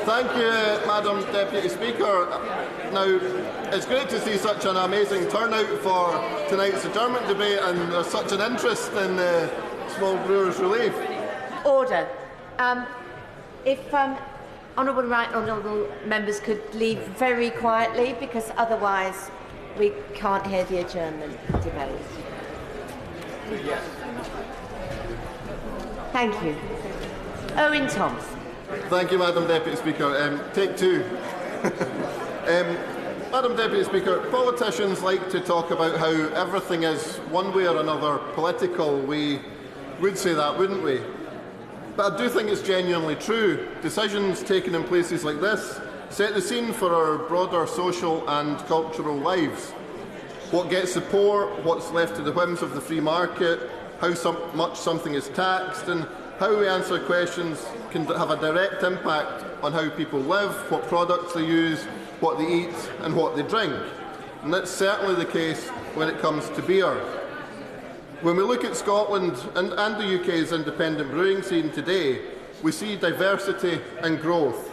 Thank you, Madam Deputy Speaker. Now, it's great to see such an amazing turnout for tonight's adjournment debate, and there's such an interest in small Brewers Relief. Order. If honourable members could leave very quietly, because otherwise we can't hear the adjournment debate. Thank you. Owen Thompson. Thank you, Madam Deputy Speaker. Take two. Madam Deputy Speaker, politicians like to talk about how everything is one way or another political. We would say that, wouldn't we? But I do think it's genuinely true. Decisions taken in places like this set the scene for our broader social and cultural lives. What gets the poor, what's left to the whims of the free market, how much something is taxed, and how we answer questions can have a direct impact on how people live, what products they use, what they eat and what they drink. And that's certainly the case when it comes to beer. When we look at Scotland and the UK's independent brewing scene today, we see diversity and growth.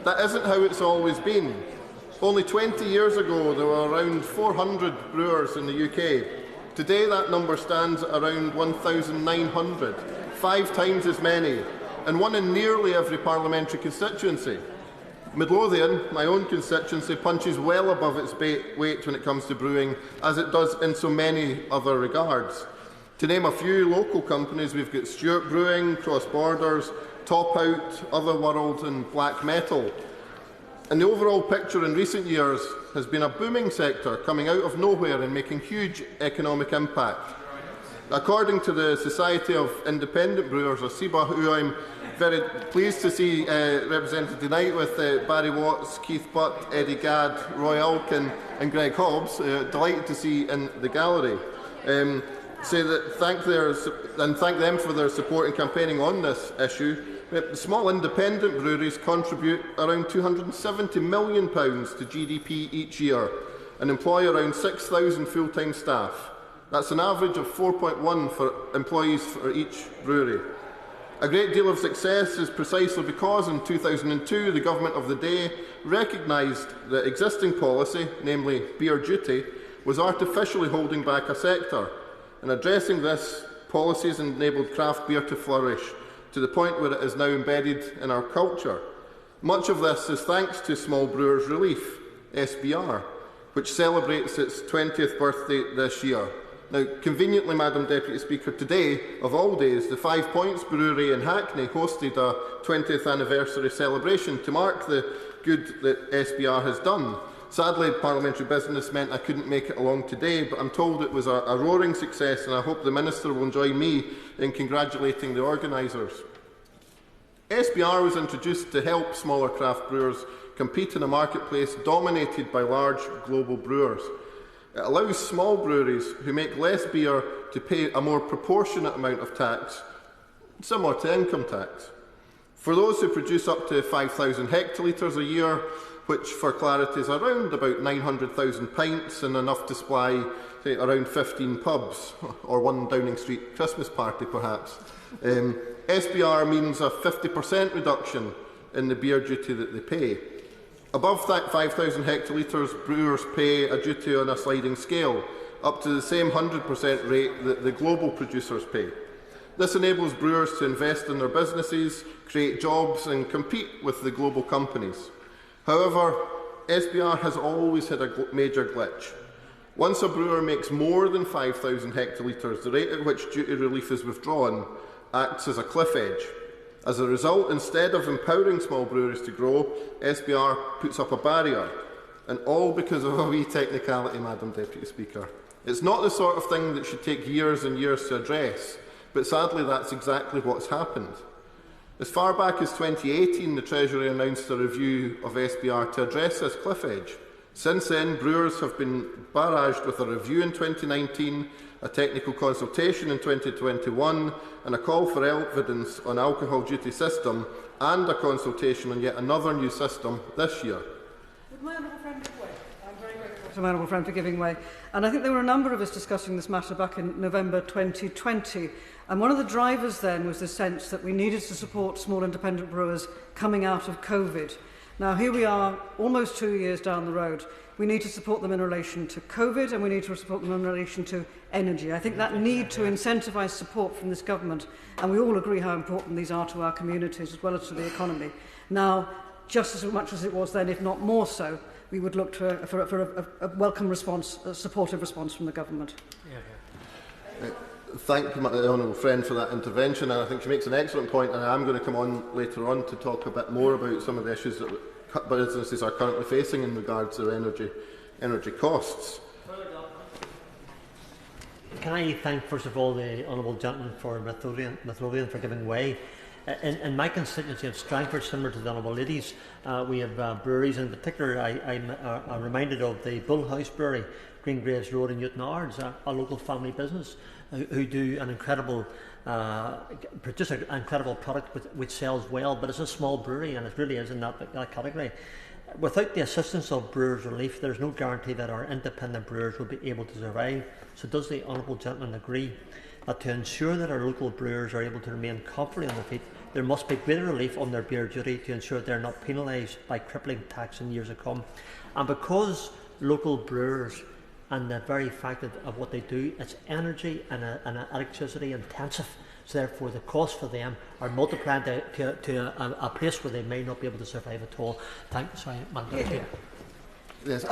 That isn't how it's always been. Only 20 years ago there were around 400 brewers in the UK. Today that number stands at around 1,900. 5 times as many, and one in nearly every parliamentary constituency. Midlothian, my own constituency, punches well above its weight when it comes to brewing, as it does in so many other regards. To name a few local companies, we've got Stewart Brewing, Cross Borders, Top Out, Otherworld and Black Metal. And the overall picture in recent years has been a booming sector coming out of nowhere and making huge economic impact. According to the Society of Independent Brewers, or SIBA, who I'm very pleased to see represented tonight with Barry Watts, Keith Butt, Eddie Gadd, Roy Alkin and Greg Hobbs, delighted to see in the gallery, say that thank them for their support in campaigning on this issue. Small independent breweries contribute around £270 million to GDP each year and employ around 6,000 full-time staff. That's an average of 4.1 for employees for each brewery. A great deal of success is precisely because in 2002 the government of the day recognised that existing policy, namely beer duty, was artificially holding back a sector. And addressing this, policies enabled craft beer to flourish to the point where it is now embedded in our culture. Much of this is thanks to Small Brewers Relief, SBR, which celebrates its 20th birthday this year. Now, conveniently, Madam Deputy Speaker, today, of all days, the 5 Points Brewery in Hackney hosted a 20th anniversary celebration to mark the good that SBR has done. Sadly, parliamentary business meant I couldn't make it along today, but I'm told it was a roaring success, and I hope the Minister will join me in congratulating the organisers. SBR was introduced to help smaller craft brewers compete in a marketplace dominated by large global brewers. It allows small breweries who make less beer to pay a more proportionate amount of tax, similar to income tax. For those who produce up to 5,000 hectolitres a year, which for clarity is around about 900,000 pints and enough to supply, say, around 15 pubs, or one Downing Street Christmas party perhaps, SBR means a 50% reduction in the beer duty that they pay. Above that 5,000 hectolitres, brewers pay a duty on a sliding scale, up to the same 100% rate that the global producers pay. This enables brewers to invest in their businesses, create jobs and compete with the global companies. However, SBR has always had a major glitch. Once a brewer makes more than 5,000 hectolitres, the rate at which duty relief is withdrawn acts as a cliff edge. As a result, instead of empowering small breweries to grow, SBR puts up a barrier, and all because of a wee technicality, Madam Deputy Speaker. It's not the sort of thing that should take years and years to address, but sadly that's exactly what's happened. As far back as 2018, the Treasury announced a review of SBR to address this cliff edge. Since then, brewers have been barraged with a review in 2019, a technical consultation in 2021, and a call for evidence on alcohol duty system, and a consultation on yet another new system this year. Would my honourable friend give way? I'm very grateful to my honourable friend for giving way. And I think there were a number of us discussing this matter back in November 2020. And one of the drivers then was the sense that we needed to support small independent brewers coming out of COVID. Now, here we are, almost 2 years down the road. We need to support them in relation to COVID, and we need to support them in relation to energy. I think that need to incentivise support from this government, and we all agree how important these are to our communities as well as to the economy. Now, just as much as it was then, if not more so, we would look for a welcome response, a supportive response from the government. Thank my honourable friend for that intervention, and I think she makes an excellent point, and I am going to come on later on to talk a bit more about some of the issues that businesses are currently facing in regards to energy costs. Can I thank, first of all, the honourable gentleman for Midlothian for giving way. In my constituency of Strangford, similar to the honourable ladies, we have breweries. In particular, I'm reminded of the Bullhouse Brewery, Greengraves Road in Newton Ards, a local family business who do an incredible, produce an incredible product which sells well, but it's a small brewery and it really is in that category. Without the assistance of Brewers Relief, there's no guarantee that our independent brewers will be able to survive. So does the honourable gentleman agree that to ensure that our local brewers are able to remain comfortably on their feet, there must be greater relief on their beer duty to ensure they're not penalised by crippling tax in years to come? And because local brewers and the very fact of what they do, it's energy and electricity intensive, so therefore the costs for them are multiplied to a place where they may not be able to survive at all. Madam Deputy. Yes,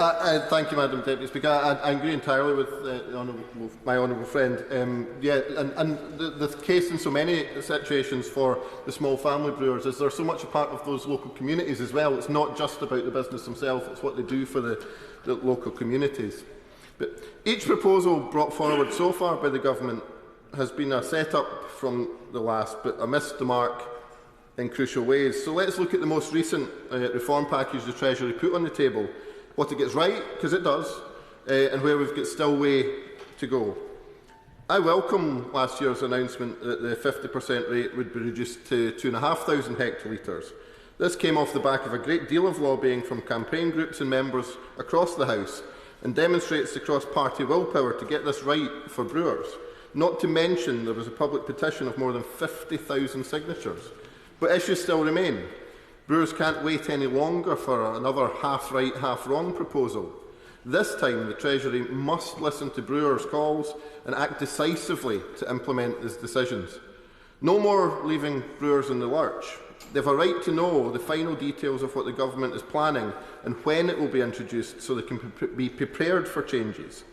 thank you, Madam Deputy Speaker. I agree entirely with my honourable friend. And the case in so many situations for the small family brewers is they're so much a part of those local communities as well. It's not just about the business themselves, it's what they do for the local communities. But each proposal brought forward so far by the government has been a set-up from the last, but a missed the mark in crucial ways. So let's look at the most recent reform package the Treasury put on the table, what it gets right, because it does, and where we've got still way to go. I welcome last year's announcement that the 50% rate would be reduced to 2,500 hectolitres. This came off the back of a great deal of lobbying from campaign groups and members across the House, and demonstrates the cross-party willpower to get this right for brewers. Not to mention there was a public petition of more than 50,000 signatures. But issues still remain. Brewers can't wait any longer for another half-right, half-wrong proposal. This time, the Treasury must listen to brewers' calls and act decisively to implement these decisions. No more leaving brewers in the lurch. They have a right to know the final details of what the government is planning and when it will be introduced so they can be prepared for changes.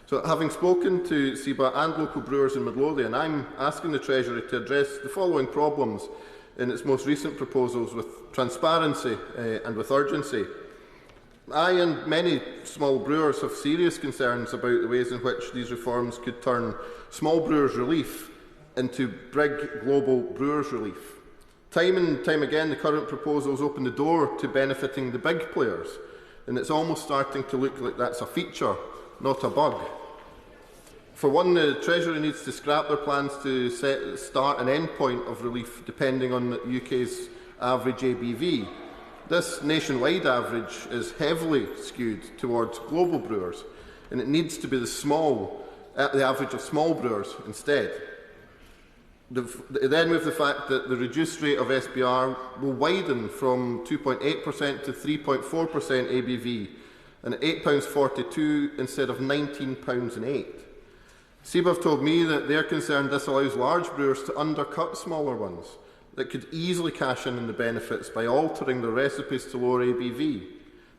So, having spoken to SEBA and local brewers in Midlothian, I'm asking the Treasury to address the following problems in its most recent proposals with transparency and with urgency. I and many small brewers have serious concerns about the ways in which these reforms could turn small Brewers Relief into big global Brewers Relief. Time and time again, the current proposals open the door to benefiting the big players, and it's almost starting to look like that's a feature, not a bug. For one, the Treasury needs to scrap their plans to set the start and end point of relief depending on the UK's average ABV. This nationwide average is heavily skewed towards global brewers, and it needs to be the average of small brewers instead. Then with the fact that the reduced rate of SBR will widen from 2.8% to 3.4% ABV, and at £8.42 instead of £19.08. SEBA have told me that they're concerned this allows large brewers to undercut smaller ones that could easily cash in the benefits by altering their recipes to lower ABV.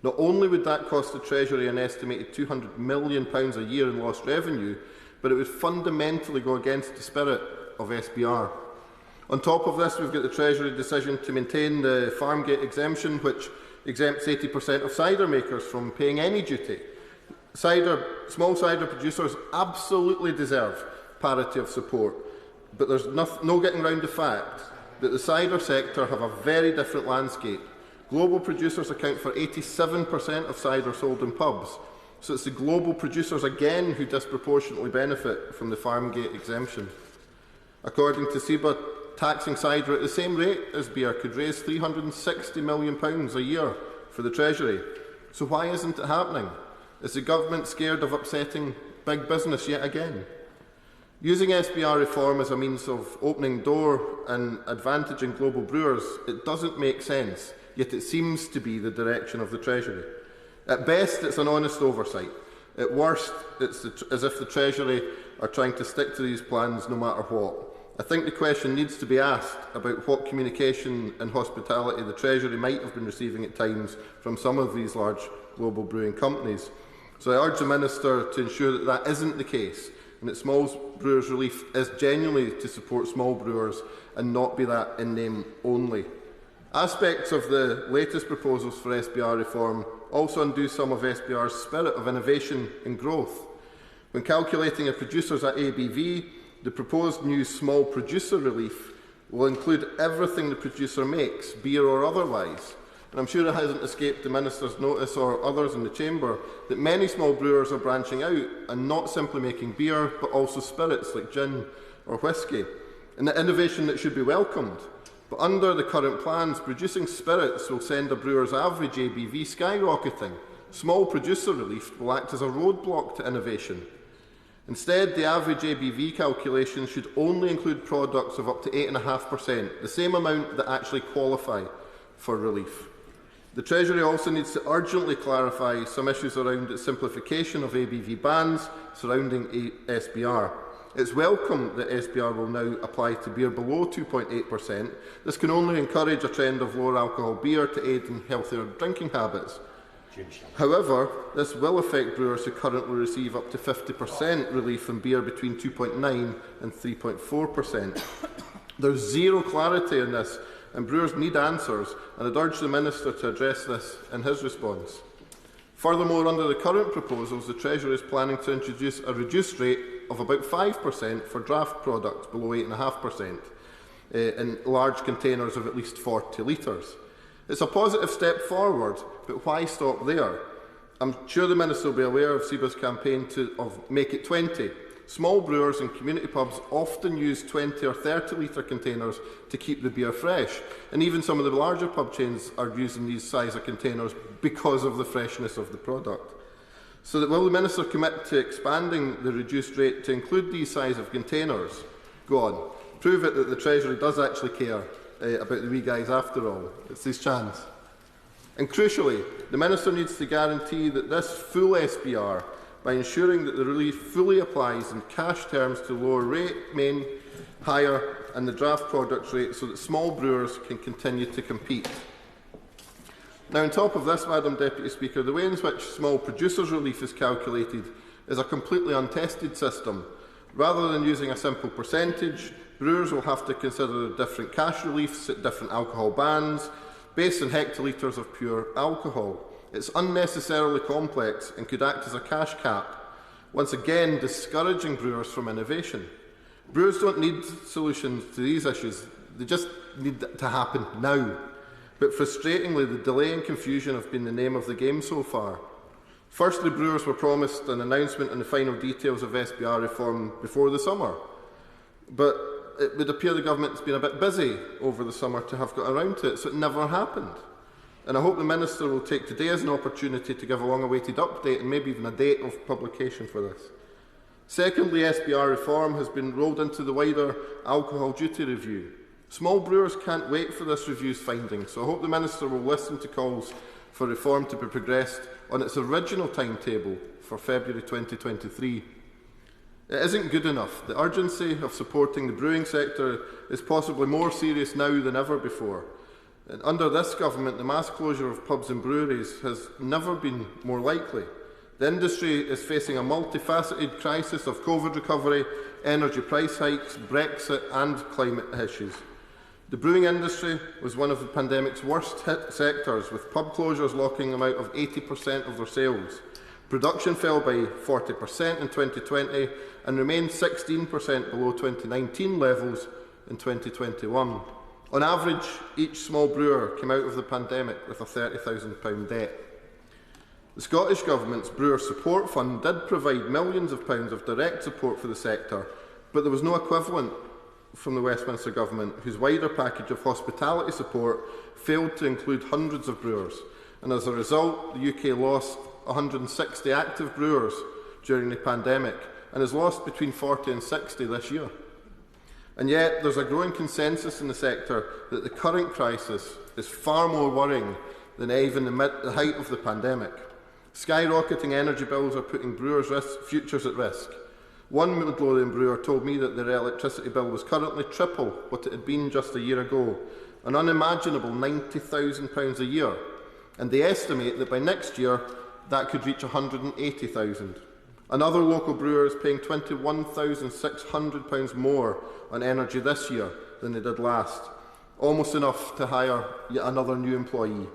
Not only would that cost the Treasury an estimated £200 million a year in lost revenue, but it would fundamentally go against the spirit of SBR. On top of this, we've got the Treasury decision to maintain the Farmgate exemption, which exempts 80% of cider makers from paying any duty. Small cider producers absolutely deserve parity of support, but there's no getting around the fact that the cider sector have a very different landscape. Global producers account for 87% of cider sold in pubs, so it's the global producers again who disproportionately benefit from the Farmgate exemption. According to SEBA, taxing cider at the same rate as beer could raise £360 million a year for the Treasury. So why isn't it happening? Is the government scared of upsetting big business yet again? Using SBR reform as a means of opening door and advantaging global brewers, it doesn't make sense. yet it seems to be the direction of the Treasury. At best, it's an honest oversight. At worst, it's as if the Treasury are trying to stick to these plans no matter what. I think the question needs to be asked about what communication and hospitality the Treasury might have been receiving at times from some of these large global brewing companies. So I urge the Minister to ensure that that isn't the case, and that Small Brewers Relief is genuinely to support small brewers and not be that in name only. Aspects of the latest proposals for SBR reform also undo some of SBR's spirit of innovation and growth. When calculating a producer's ABV, the proposed new small producer relief will include everything the producer makes, beer or otherwise. And I'm sure it hasn't escaped the Minister's notice or others in the Chamber that many small brewers are branching out and not simply making beer, but also spirits like gin or whisky. And the innovation that should be welcomed. But under the current plans, producing spirits will send a brewer's average ABV skyrocketing. Small producer relief will act as a roadblock to innovation. Instead, the average ABV calculation should only include products of up to 8.5%, the same amount that actually qualify for relief. The Treasury also needs to urgently clarify some issues around its simplification of ABV bans surrounding SBR. It's welcome that SBR will now apply to beer below 2.8%. This can only encourage a trend of lower alcohol beer to aid in healthier drinking habits. However, this will affect brewers who currently receive up to 50% relief from beer between 2.9 and 3.4%. There's zero clarity in this, and brewers need answers, and I'd urge the Minister to address this in his response. Furthermore, under the current proposals, the Treasury is planning to introduce a reduced rate of about 5% for draft products below 8.5% in large containers of at least 40 litres. It's a positive step forward, but why stop there? I'm sure the Minister will be aware of SEBA's campaign of Make It 20. Small brewers and community pubs often use 20 or 30 litre containers to keep the beer fresh, and even some of the larger pub chains are using these size of containers because of the freshness of the product. So will the Minister commit to expanding the reduced rate to include these size of containers? Go on, prove it that the Treasury does actually care about the wee guys after all. It's his chance. And crucially, the Minister needs to guarantee that this full SBR, by ensuring that the relief fully applies in cash terms to lower rate, main, higher and the draft products rate so that small brewers can continue to compete. Now, on top of this, Madam Deputy Speaker, the way in which small producers' relief is calculated is a completely untested system. Rather than using a simple percentage, brewers will have to consider different cash reliefs at different alcohol bans, based on hectolitres of pure alcohol. It's unnecessarily complex and could act as a cash cap, once again discouraging brewers from innovation. Brewers don't need solutions to these issues, they just need it to happen now. But frustratingly, the delay and confusion have been the name of the game so far. Firstly, brewers were promised an announcement on the final details of SBR reform before the summer. But it would appear the government's been a bit busy over the summer to have got around to it, so it never happened. And I hope the Minister will take today as an opportunity to give a long-awaited update and maybe even a date of publication for this. Secondly, SBR reform has been rolled into the wider alcohol duty review. Small brewers can't wait for this review's findings, so I hope the Minister will listen to calls for reform to be progressed on its original timetable for February 2023. It isn't good enough. The urgency of supporting the brewing sector is possibly more serious now than ever before. And under this government, the mass closure of pubs and breweries has never been more likely. The industry is facing a multifaceted crisis of COVID recovery, energy price hikes, Brexit and climate issues. The brewing industry was one of the pandemic's worst hit sectors, with pub closures locking them out of 80% of their sales. Production fell by 40% in 2020 and remained 16% below 2019 levels in 2021. On average, each small brewer came out of the pandemic with a £30,000 debt. The Scottish Government's Brewer Support Fund did provide millions of pounds of direct support for the sector, but there was no equivalent from the Westminster Government, whose wider package of hospitality support failed to include hundreds of brewers, and as a result, the UK lost 160 active brewers during the pandemic and has lost between 40 and 60 this year. And yet there's a growing consensus in the sector that the current crisis is far more worrying than even the height of the pandemic. Skyrocketing energy bills are putting brewers' futures at risk. One Midlothian brewer told me that their electricity bill was currently triple what it had been just a year ago, an unimaginable £90,000 a year, and they estimate that by next year that could reach £180,000. Another local brewer is paying £21,600 more on energy this year than they did last, almost enough to hire yet another new employee.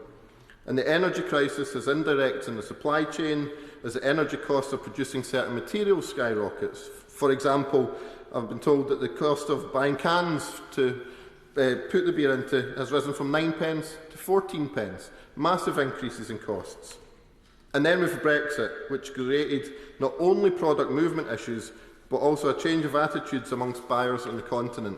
And the energy crisis is indirect in the supply chain as the energy cost of producing certain materials skyrockets. For example, I've been told that the cost of buying cans to put the beer into has risen from 9 pence to 14 pence. Massive increases in costs. And then with Brexit, which created not only product movement issues, but also a change of attitudes amongst buyers on the continent.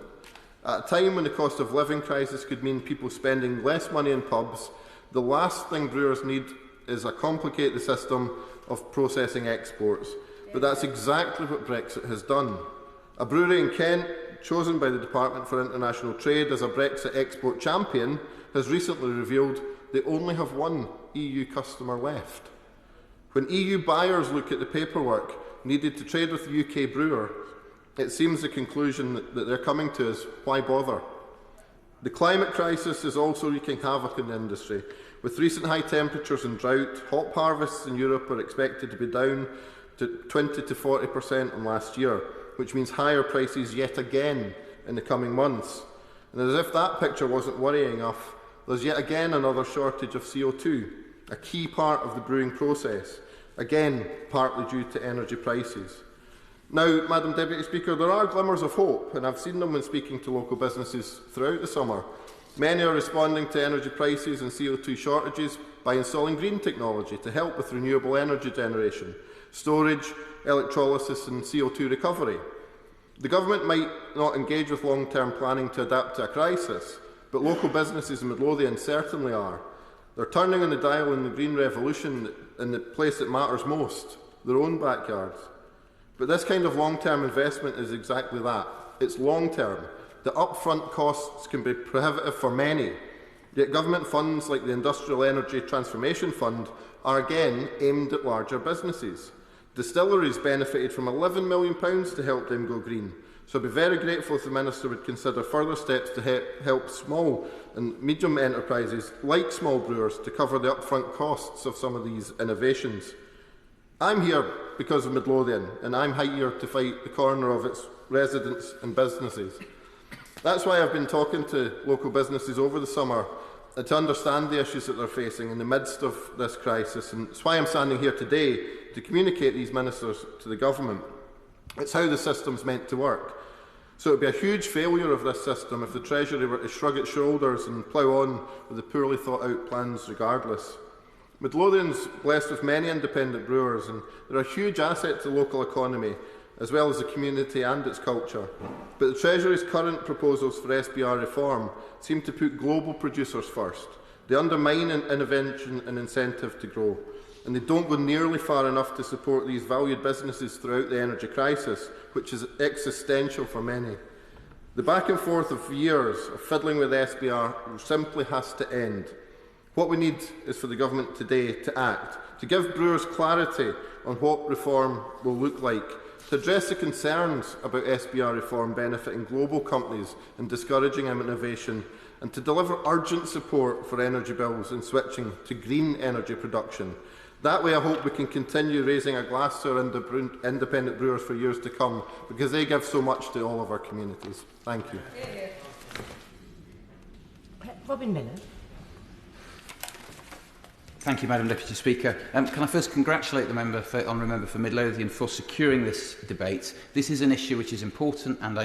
At a time when the cost of living crisis could mean people spending less money in pubs, the last thing brewers need is a complicated system of processing exports. But that's exactly what Brexit has done. A brewery in Kent, chosen by the Department for International Trade as a Brexit export champion, has recently revealed they only have one EU customer left. When EU buyers look at the paperwork needed to trade with the UK brewer, it seems the conclusion that they're coming to is, why bother? The climate crisis is also wreaking havoc in the industry. With recent high temperatures and drought, hop harvests in Europe are expected to be down to 20 to 40% on last year, which means higher prices yet again in the coming months. And as if that picture wasn't worrying enough, there's yet again another shortage of CO2, a key part of the brewing process, again partly due to energy prices. Now, Madam Deputy Speaker, there are glimmers of hope, and I've seen them when speaking to local businesses throughout the summer. Many are responding to energy prices and CO2 shortages by installing green technology to help with renewable energy generation, storage, electrolysis and CO2 recovery. The Government might not engage with long-term planning to adapt to a crisis, but local businesses in Midlothian certainly are. They're turning on the dial in the green revolution in the place that matters most, their own backyards. But this kind of long-term investment is exactly that. It's long-term. The upfront costs can be prohibitive for many, yet government funds like the Industrial Energy Transformation Fund are again aimed at larger businesses. Distilleries benefited from £11 million to help them go green, so I'd be very grateful if the Minister would consider further steps to help small and medium enterprises like small brewers to cover the upfront costs of some of these innovations. I'm here because of Midlothian, and I'm here to fight the corner of its residents and businesses. That's why I've been talking to local businesses over the summer to understand the issues that they're facing in the midst of this crisis, and it's why I'm standing here today to communicate these ministers to the Government. It's how the system's meant to work. So it would be a huge failure of this system if the Treasury were to shrug its shoulders and plough on with the poorly thought out plans regardless. Midlothian's blessed with many independent brewers, and they're a huge asset to the local economy, as well as the community and its culture. But the Treasury's current proposals for SBR reform seem to put global producers first. They undermine innovation and incentive to grow, and they don't go nearly far enough to support these valued businesses throughout the energy crisis, which is existential for many. The back and forth of years of fiddling with SBR simply has to end. What we need is for the Government today to act, to give brewers clarity on what reform will look like, to address the concerns about SBR reform benefiting global companies and discouraging innovation, and to deliver urgent support for energy bills and switching to green energy production. That way I hope we can continue raising a glass to our independent brewers for years to come, because they give so much to all of our communities. Thank you. Robin Miller. Thank you, Madam Deputy Speaker. Can I first congratulate the honourable member for Midlothian for securing this debate. This is an issue which is important, and I